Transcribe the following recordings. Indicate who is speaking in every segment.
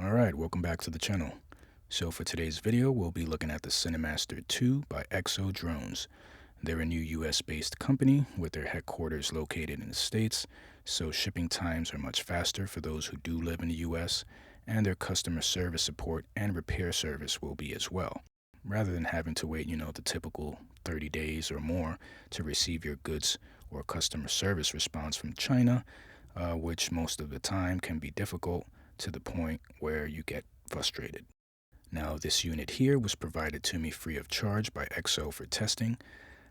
Speaker 1: Alright, welcome back to the channel. So for today's video, we'll be looking at the CINEMASTER2 by EXO Drones. They're a new US-based company with their headquarters located in the States, so shipping times are much faster for those who do live in the US, and their customer service support and repair service will be as well. Rather than having to wait, the typical 30 days or more to receive your goods or customer service response from China, which most of the time can be difficult to the point where you get frustrated. Now, this unit here was provided to me free of charge by EXO for testing.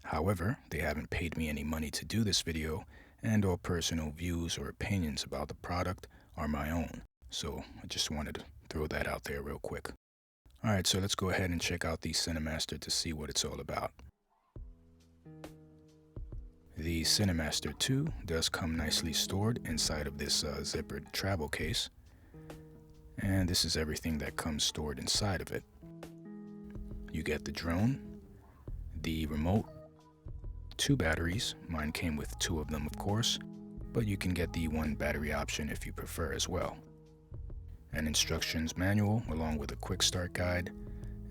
Speaker 1: However, they haven't paid me any money to do this video, and all personal views or opinions about the product are my own. So I just wanted to throw that out there real quick. Alright, so let's go ahead and check out the Cinemaster to see what it's all about. The Cinemaster 2 does come nicely stored inside of this zippered travel case. And this is everything that comes stored inside of it. You get the drone, the remote, 2 batteries. Mine came with 2 of them, of course, but you can get the 1 battery option if you prefer as well. An instructions manual along with a quick start guide,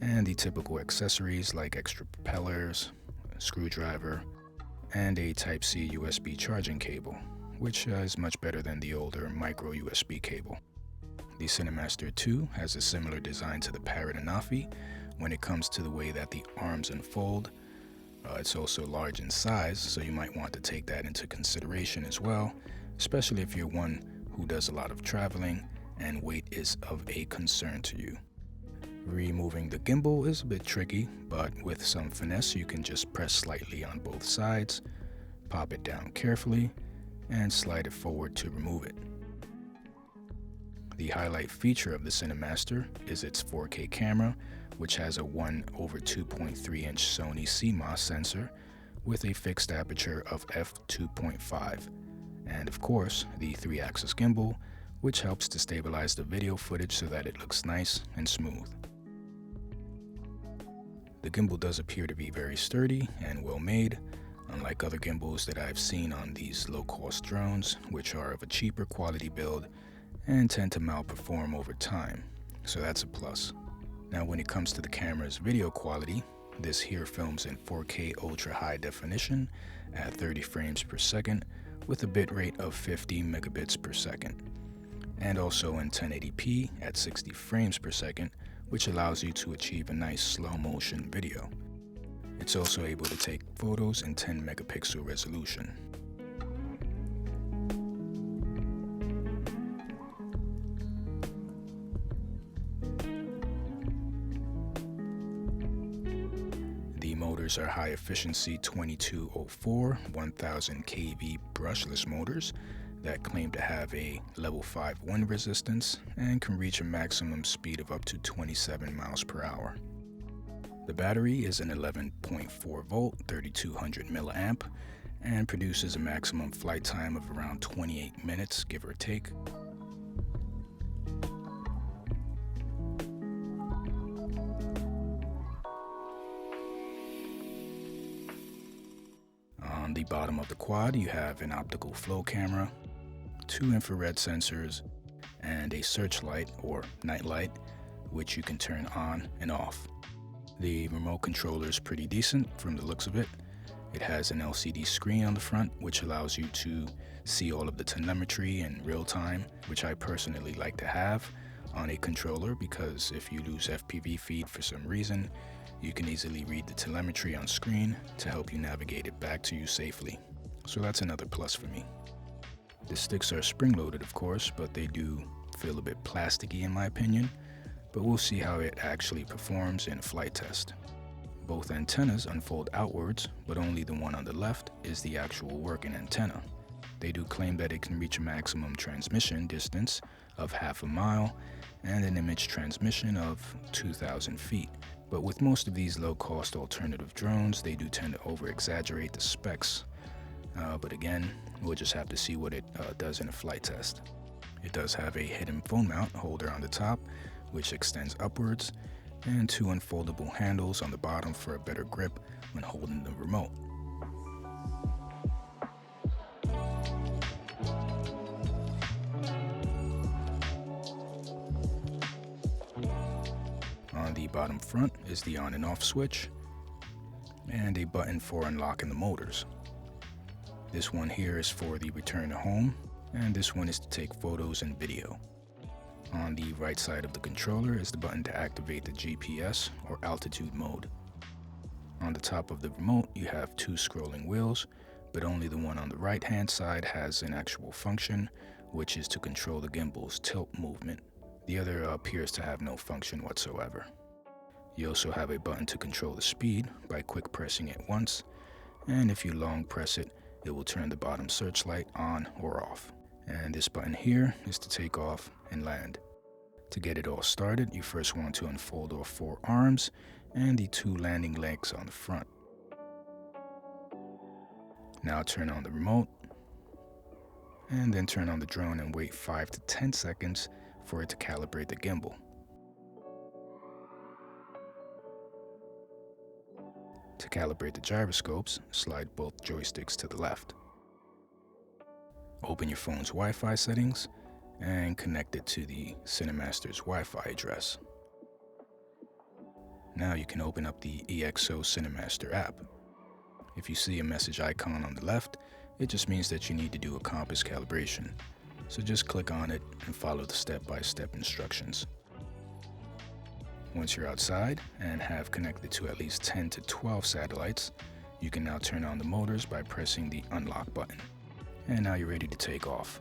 Speaker 1: and the typical accessories like extra propellers, a screwdriver, and a Type-C USB charging cable, which is much better than the older micro USB cable. The Cinemaster 2 has a similar design to the Parrot Anafi when it comes to the way that the arms unfold. It's also large in size, so you might want to take that into consideration as well, especially if you're one who does a lot of traveling and weight is of a concern to you. Removing the gimbal is a bit tricky, but with some finesse you can just press slightly on both sides, pop it down carefully, and slide it forward to remove it. The highlight feature of the Cinemaster is its 4K camera, which has a 1/2.3-inch Sony CMOS sensor with a fixed aperture of f2.5, and of course the 3-axis gimbal, which helps to stabilize the video footage so that it looks nice and smooth. The gimbal does appear to be very sturdy and well made, unlike other gimbals that I've seen on these low-cost drones, which are of a cheaper quality build and tend to malperform over time, so that's a plus. Now when it comes to the camera's video quality, this here films in 4K ultra high definition at 30 frames per second with a bitrate of 50 megabits per second, and also in 1080p at 60 frames per second, which allows you to achieve a nice slow motion video. It's also able to take photos in 10 megapixel resolution. The motors are high efficiency 2204 1000 kV brushless motors that claim to have a level 5 wind resistance and can reach a maximum speed of up to 27 miles per hour. The battery is an 11.4 volt 3200 milliamp and produces a maximum flight time of around 28 minutes, give or take. On the bottom of the quad, you have an optical flow camera, 2 infrared sensors, and a searchlight or night light, which you can turn on and off. The remote controller is pretty decent from the looks of it. It has an LCD screen on the front, which allows you to see all of the telemetry in real time, which I personally like to have on a controller because if you lose FPV feed for some reason, you can easily read the telemetry on screen to help you navigate it back to you safely. So that's another plus for me. The sticks are spring-loaded, of course, but they do feel a bit plasticky in my opinion, but we'll see how it actually performs in a flight test. Both antennas unfold outwards, but only the one on the left is the actual working antenna. They do claim that it can reach a maximum transmission distance of half a mile and an image transmission of 2,000 feet. But with most of these low-cost alternative drones, they do tend to over-exaggerate the specs. But again, we'll just have to see what it does in a flight test. It does have a hidden phone mount holder on the top, which extends upwards, and 2 unfoldable handles on the bottom for a better grip when holding the remote. On the bottom front is the on and off switch, and a button for unlocking the motors. This one here is for the return to home, and this one is to take photos and video. On the right side of the controller is the button to activate the GPS or altitude mode. On the top of the remote, you have two scrolling wheels, but only the one on the right hand side has an actual function, which is to control the gimbal's tilt movement. The other appears to have no function whatsoever. You also have a button to control the speed by quick pressing it once, and if you long press it, it will turn the bottom searchlight on or off. And this button here is to take off and land. To get it all started, you first want to unfold all four arms and the two landing legs on the front. Now turn on the remote, and then turn on the drone and wait 5 to 10 seconds for it to calibrate the gimbal. To calibrate the gyroscopes, slide both joysticks to the left. Open your phone's Wi-Fi settings and connect it to the Cinemaster's Wi-Fi address. Now you can open up the EXO CINEMASTER app. If you see a message icon on the left, it just means that you need to do a compass calibration. So just click on it and follow the step-by-step instructions. Once you're outside and have connected to at least 10 to 12 satellites, you can now turn on the motors by pressing the unlock button. And now you're ready to take off.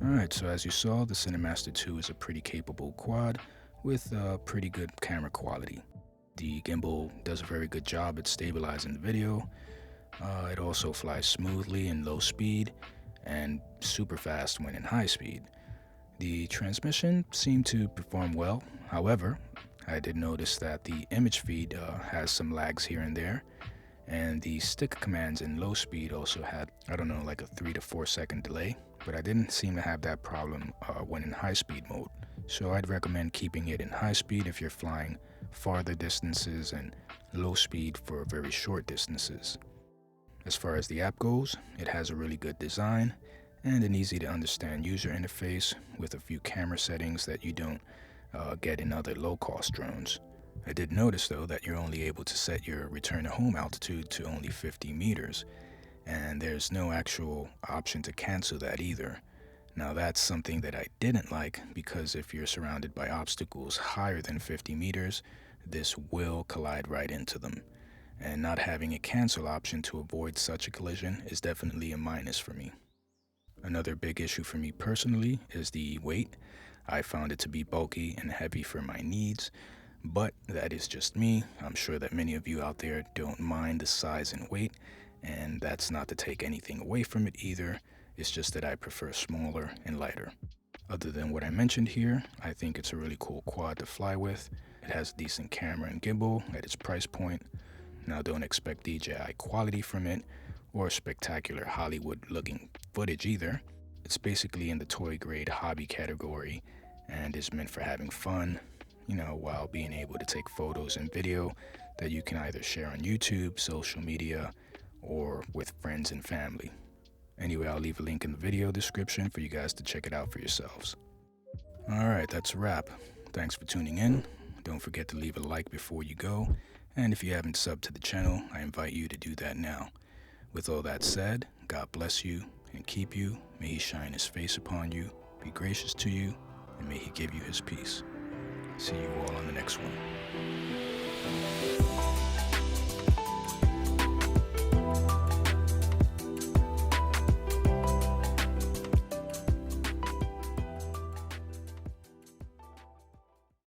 Speaker 1: Alright, so as you saw, the Cinemaster2 is a pretty capable quad with pretty good camera quality. The gimbal does a very good job at stabilizing the video. It also flies smoothly in low speed and super fast when in high speed. The transmission seemed to perform well. However, I did notice that the image feed has some lags here and there, and the stick commands in low speed also had, I don't know, like a 3 to 4 second delay, but I didn't seem to have that problem when in high speed mode. So I'd recommend keeping it in high speed if you're flying farther distances and low speed for very short distances. As far as the app goes, it has a really good design and an easy to understand user interface with a few camera settings that you don't get in other low-cost drones. I did notice though that you're only able to set your return to home altitude to only 50 meters, and there's no actual option to cancel that either. Now that's something that I didn't like, because if you're surrounded by obstacles higher than 50 meters, this will collide right into them. And not having a cancel option to avoid such a collision is definitely a minus for me. Another big issue for me personally is the weight. I found it to be bulky and heavy for my needs, but that is just me. I'm sure that many of you out there don't mind the size and weight, and that's not to take anything away from it either. It's just that I prefer smaller and lighter. Other than what I mentioned here, I think it's a really cool quad to fly with. It has a decent camera and gimbal at its price point. Now don't expect DJI quality from it or spectacular Hollywood-looking footage either. It's basically in the toy grade hobby category and is meant for having fun, while being able to take photos and video that you can either share on YouTube, social media, or with friends and family. Anyway, I'll leave a link in the video description for you guys to check it out for yourselves. Alright, that's a wrap. Thanks for tuning in. Don't forget to leave a like before you go, and if you haven't subbed to the channel, I invite you to do that now. With all that said, God bless you and keep you. May He shine His face upon you, be gracious to you, and may He give you His peace. See you all on the next one.